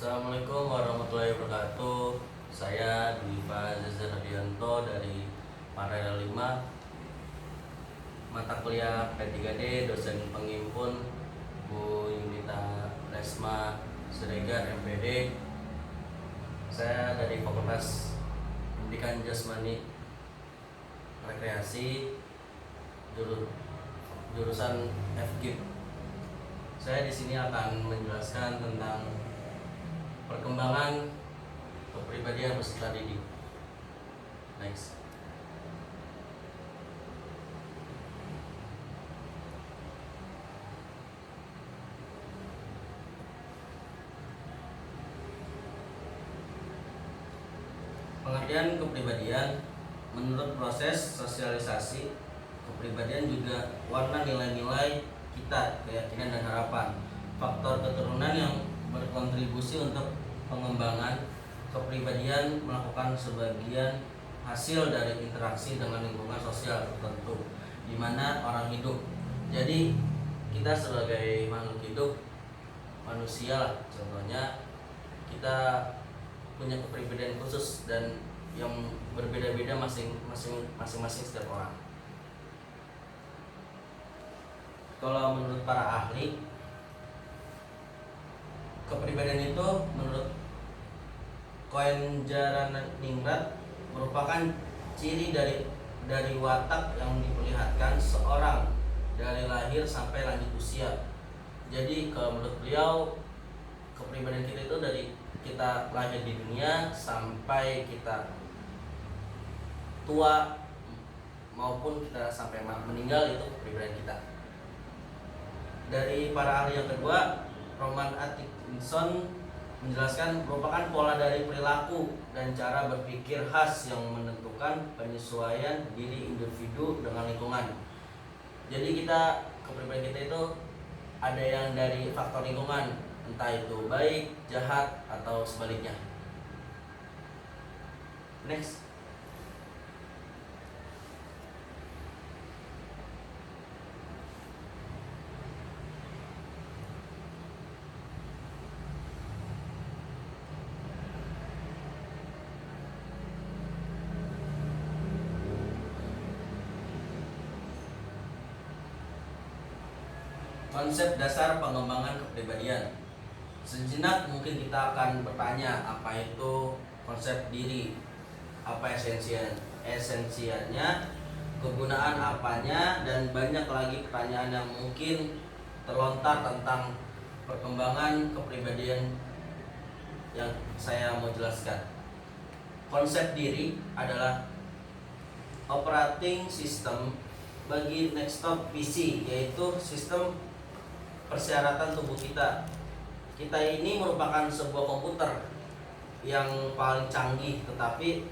Assalamualaikum warahmatullahi wabarakatuh. Saya Dwipa Zaza Radianto dari Paralel 5, mata kuliah P3D, dosen pengimpun Bu Yunita Lesma Siregar MPD. Saya dari Fakultas Pendidikan Jasmani Rekreasi, jurusan FKIP. Saya di sini akan menjelaskan tentang perkembangan kepribadian peserta didik. Next. Pengertian kepribadian menurut proses sosialisasi kepribadian juga warna nilai-nilai kita, keyakinan dan harapan, faktor keturunan yang berkontribusi untuk pengembangan kepribadian, melakukan sebagian hasil dari interaksi dengan lingkungan sosial tertentu di mana orang hidup. Jadi kita sebagai makhluk hidup, manusia contohnya, kita punya kepribadian khusus dan yang berbeda-beda masing-masing setiap orang. Kalau menurut para ahli, kepribadian itu menurut Koenjaraningrat merupakan ciri dari watak yang diperlihatkan seorang dari lahir sampai lanjut usia. Jadi kalau menurut beliau, kepribadian kita itu dari kita lahir di dunia sampai kita tua maupun kita sampai meninggal, itu kepribadian kita. Dari para ahli yang kedua, Roman Atkinson menjelaskan merupakan pola dari perilaku dan cara berpikir khas yang menentukan penyesuaian diri individu dengan lingkungan. Jadi kepribadian kita itu ada yang dari faktor lingkungan, entah itu baik, jahat, atau sebaliknya. Next. Konsep dasar pengembangan kepribadian. Sejenak mungkin kita akan bertanya, apa itu konsep diri, apa esensianya, kegunaan apanya, dan banyak lagi pertanyaan yang mungkin terlontar tentang perkembangan kepribadian yang saya mau jelaskan. Konsep diri adalah operating system bagi next stop PC, yaitu sistem persyaratan tubuh kita. Kita ini merupakan sebuah komputer yang paling canggih, tetapi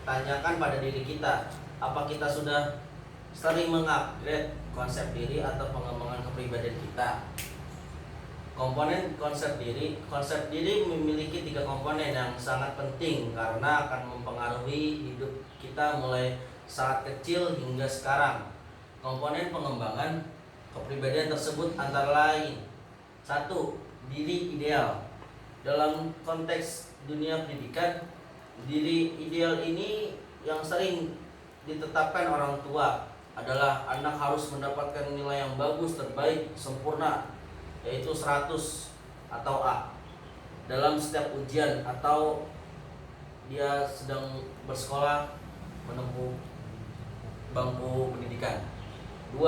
tanyakan pada diri kita, apa kita sudah sering mengupgrade konsep diri atau pengembangan kepribadian kita? Komponen konsep diri memiliki 3 komponen yang sangat penting karena akan mempengaruhi hidup kita mulai saat kecil hingga sekarang. Komponen pengembangan kepribadian tersebut antara lain: 1. Diri ideal. Dalam konteks dunia pendidikan, diri ideal ini yang sering ditetapkan orang tua adalah anak harus mendapatkan nilai yang bagus, terbaik, sempurna, yaitu 100 atau A dalam setiap ujian atau dia sedang bersekolah menempuh bangku pendidikan. 2.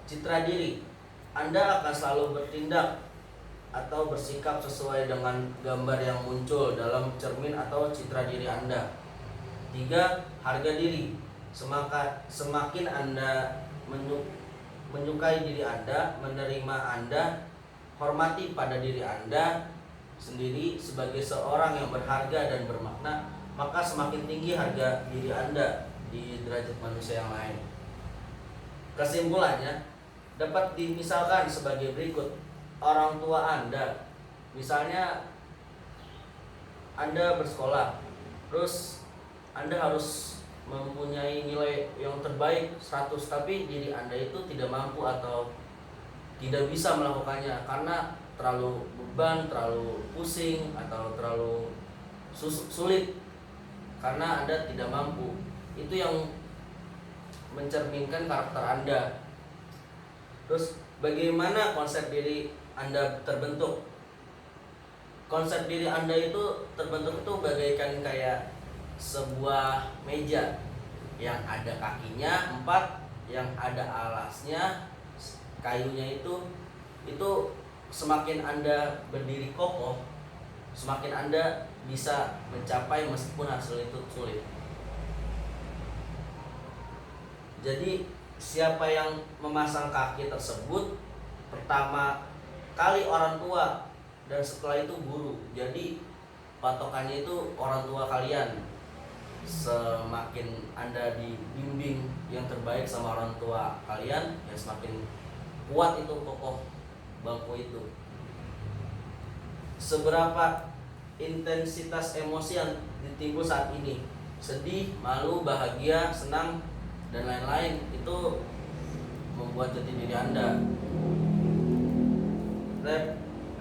Citra diri. Anda akan selalu bertindak atau bersikap sesuai dengan gambar yang muncul dalam cermin atau citra diri Anda. 3. Harga diri. Semakin Anda menyukai diri Anda, menerima Anda, hormati pada diri Anda sendiri sebagai seorang yang berharga dan bermakna, maka semakin tinggi harga diri Anda di derajat manusia yang lain. Kesimpulannya dapat dimisalkan sebagai berikut. Orang tua Anda, misalnya Anda bersekolah, terus Anda harus mempunyai nilai yang terbaik 100, tapi diri Anda itu tidak mampu atau tidak bisa melakukannya karena terlalu beban, terlalu pusing, atau terlalu sulit karena Anda tidak mampu. Itu yang mencerminkan karakter Anda. Terus bagaimana konsep diri Anda terbentuk? Konsep diri Anda itu terbentuk itu bagaikan kayak sebuah meja yang ada kakinya 4, yang ada alasnya, kayunya itu semakin Anda berdiri kokoh, semakin Anda bisa mencapai meskipun hasil itu sulit. Jadi siapa yang memasang kaki tersebut pertama kali orang tua, dan setelah itu guru. Jadi patokannya itu orang tua kalian. Semakin Anda dibimbing yang terbaik sama orang tua kalian, ya semakin kuat itu kokoh bangku itu. Seberapa intensitas emosi yang ditimbul saat ini, sedih, malu, bahagia, senang, dan lain-lain, itu membuat jati diri Anda.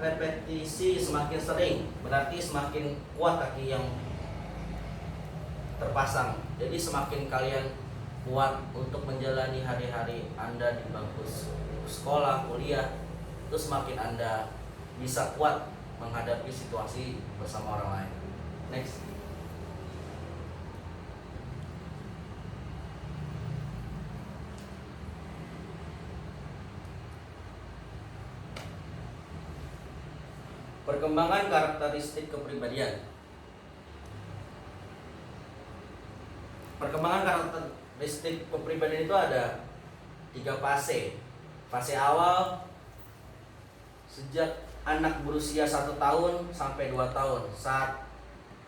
Repetisi semakin sering berarti semakin kuat kaki yang terpasang. Jadi semakin kalian kuat untuk menjalani hari-hari Anda di bangku sekolah, kuliah, itu semakin Anda bisa kuat menghadapi situasi bersama orang lain. Next. Perkembangan karakteristik kepribadian. Perkembangan karakteristik kepribadian itu ada 3 fase. Fase awal sejak anak berusia 1 tahun sampai 2 tahun. Saat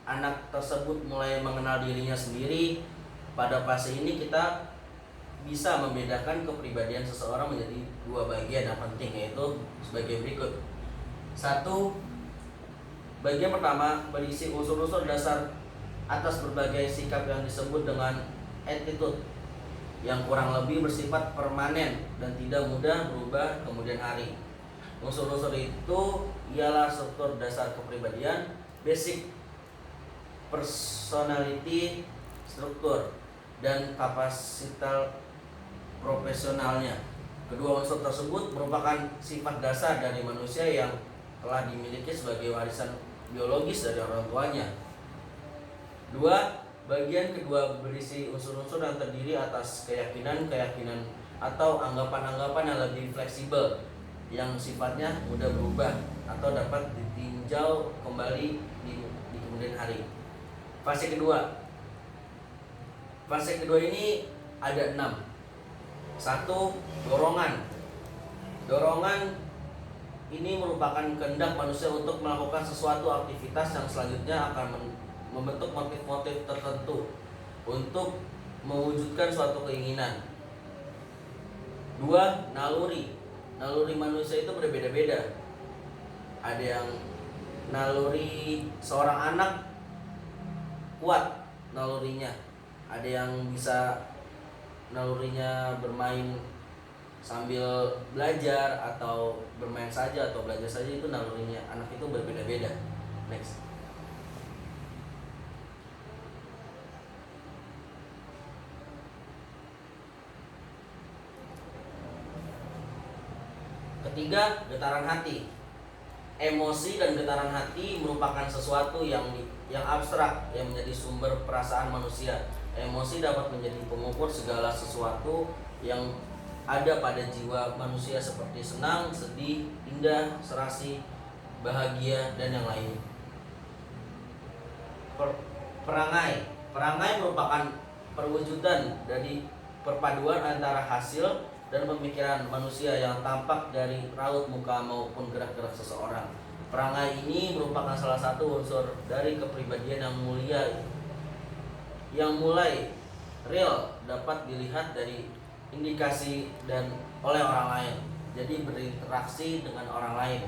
anak tersebut mulai mengenal dirinya sendiri, pada fase ini kita bisa membedakan kepribadian seseorang menjadi 2 bagian yang penting, yaitu sebagai berikut. 1. Bagian pertama berisi unsur-unsur dasar atas berbagai sikap yang disebut dengan attitude, yang kurang lebih bersifat permanen dan tidak mudah berubah kemudian hari. Unsur-unsur itu ialah struktur dasar kepribadian, basic personality struktur, dan kapasitas profesionalnya. Kedua unsur tersebut merupakan sifat dasar dari manusia yang telah dimiliki sebagai warisan biologis dari orang tuanya. 2. Bagian kedua berisi unsur-unsur yang terdiri atas keyakinan atau anggapan-anggapan yang lebih fleksibel, yang sifatnya mudah berubah atau dapat ditinjau kembali di kemudian hari. Fase kedua ini ada 6. 1. Dorongan ini merupakan kehendak manusia untuk melakukan sesuatu aktivitas yang selanjutnya akan membentuk motif-motif tertentu untuk mewujudkan suatu keinginan. 2. Naluri manusia itu berbeda-beda. Ada yang naluri seorang anak kuat nalurinya, ada yang bisa nalurinya bermain sambil belajar atau bermain saja atau belajar saja, itu nalurinya anak itu berbeda-beda. Next. Ketiga, getaran hati. Emosi dan getaran hati merupakan sesuatu yang abstrak yang menjadi sumber perasaan manusia. Emosi dapat menjadi pengukur segala sesuatu yang ada pada jiwa manusia seperti senang, sedih, indah, serasi, bahagia, dan yang lainnya. Perangai merupakan perwujudan dari perpaduan antara hasil dan pemikiran manusia yang tampak dari raut muka maupun gerak-gerak seseorang. Perangai ini merupakan salah satu unsur dari kepribadian yang mulia, yang mulai real dapat dilihat dari indikasi dan oleh orang lain. Jadi berinteraksi dengan orang lain.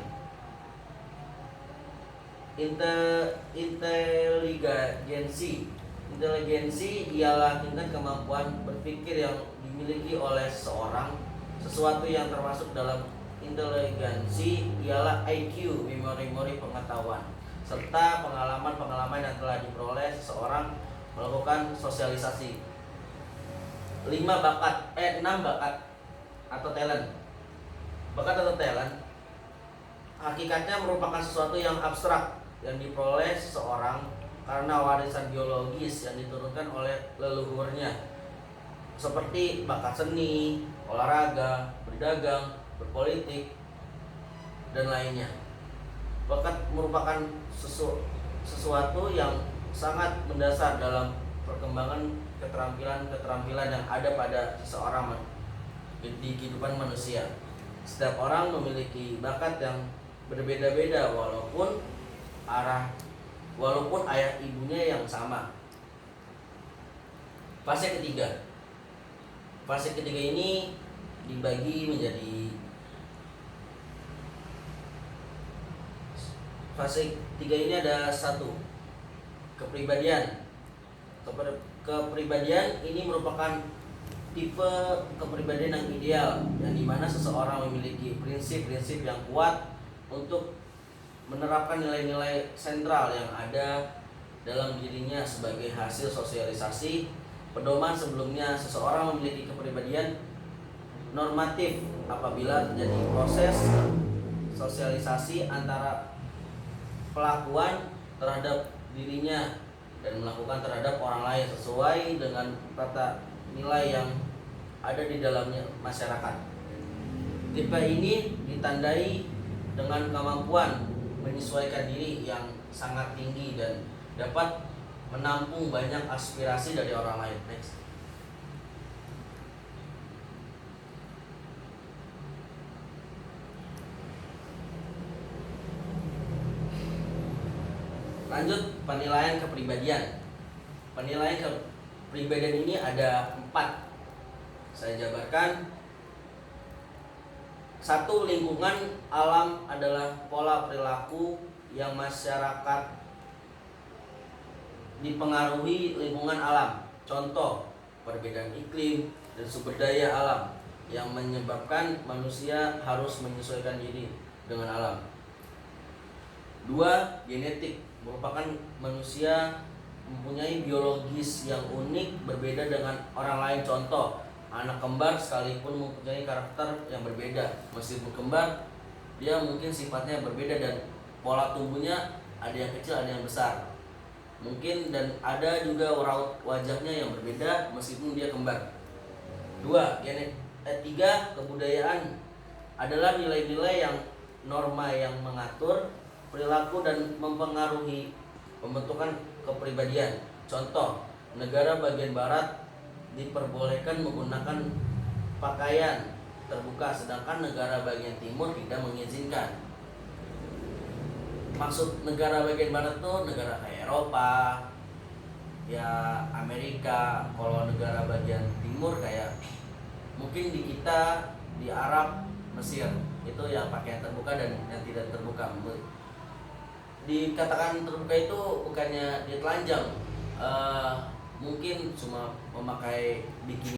Inteligensi ialah tingkat kemampuan berpikir yang dimiliki oleh seseorang, sesuatu yang termasuk dalam inteligensi ialah IQ, memori pengetahuan, serta pengalaman yang telah diperoleh seseorang melakukan sosialisasi. 6 bakat atau talent. Bakat atau talent hakikatnya merupakan sesuatu yang abstrak yang diperoleh seseorang karena warisan biologis yang diturunkan oleh leluhurnya, seperti bakat seni, olahraga, berdagang, berpolitik, dan lainnya. Bakat merupakan sesuatu yang sangat mendasar dalam perkembangan keterampilan yang ada pada seseorang di kehidupan manusia. Setiap orang memiliki bakat yang berbeda-beda walaupun ayah ibunya yang sama. Fase ketiga ini dibagi menjadi fase 3 ini ada 1, kepribadian. Kepribadian ini merupakan tipe kepribadian yang ideal, yang dimana seseorang memiliki prinsip-prinsip yang kuat untuk menerapkan nilai-nilai sentral yang ada dalam dirinya sebagai hasil sosialisasi pedoman sebelumnya. Seseorang memiliki kepribadian normatif apabila terjadi proses sosialisasi antara pelakuan terhadap dirinya dan melakukan terhadap orang lain sesuai dengan tata nilai yang ada di dalamnya masyarakat. Tipe ini ditandai dengan kemampuan menyesuaikan diri yang sangat tinggi dan dapat menampung banyak aspirasi dari orang lain. Next. Lanjut, penilaian kepribadian. Penilaian kepribadian ini ada 4. Saya jabarkan. 1, lingkungan alam adalah pola perilaku yang masyarakat dipengaruhi lingkungan alam. Contoh, perbedaan iklim dan sumber daya alam yang menyebabkan manusia harus menyesuaikan diri dengan alam. 2, genetik merupakan manusia mempunyai biologis yang unik berbeda dengan orang lain. Contoh, anak kembar sekalipun mempunyai karakter yang berbeda. Meskipun kembar, dia mungkin sifatnya berbeda dan pola tubuhnya ada yang kecil, ada yang besar. Mungkin dan ada juga raut wajahnya yang berbeda meskipun dia kembar. 3, kebudayaan adalah nilai-nilai yang norma yang mengatur perilaku dan mempengaruhi pembentukan kepribadian. Contoh, negara bagian barat diperbolehkan menggunakan pakaian terbuka, sedangkan negara bagian timur tidak mengizinkan. Maksud negara bagian barat tuh negara kayak Eropa, ya Amerika. Kalau negara bagian timur kayak mungkin di kita, di Arab, Mesir, itu yang pakaian terbuka dan yang tidak terbuka. Dikatakan terbuka itu bukannya dia telanjang, mungkin cuma memakai bikini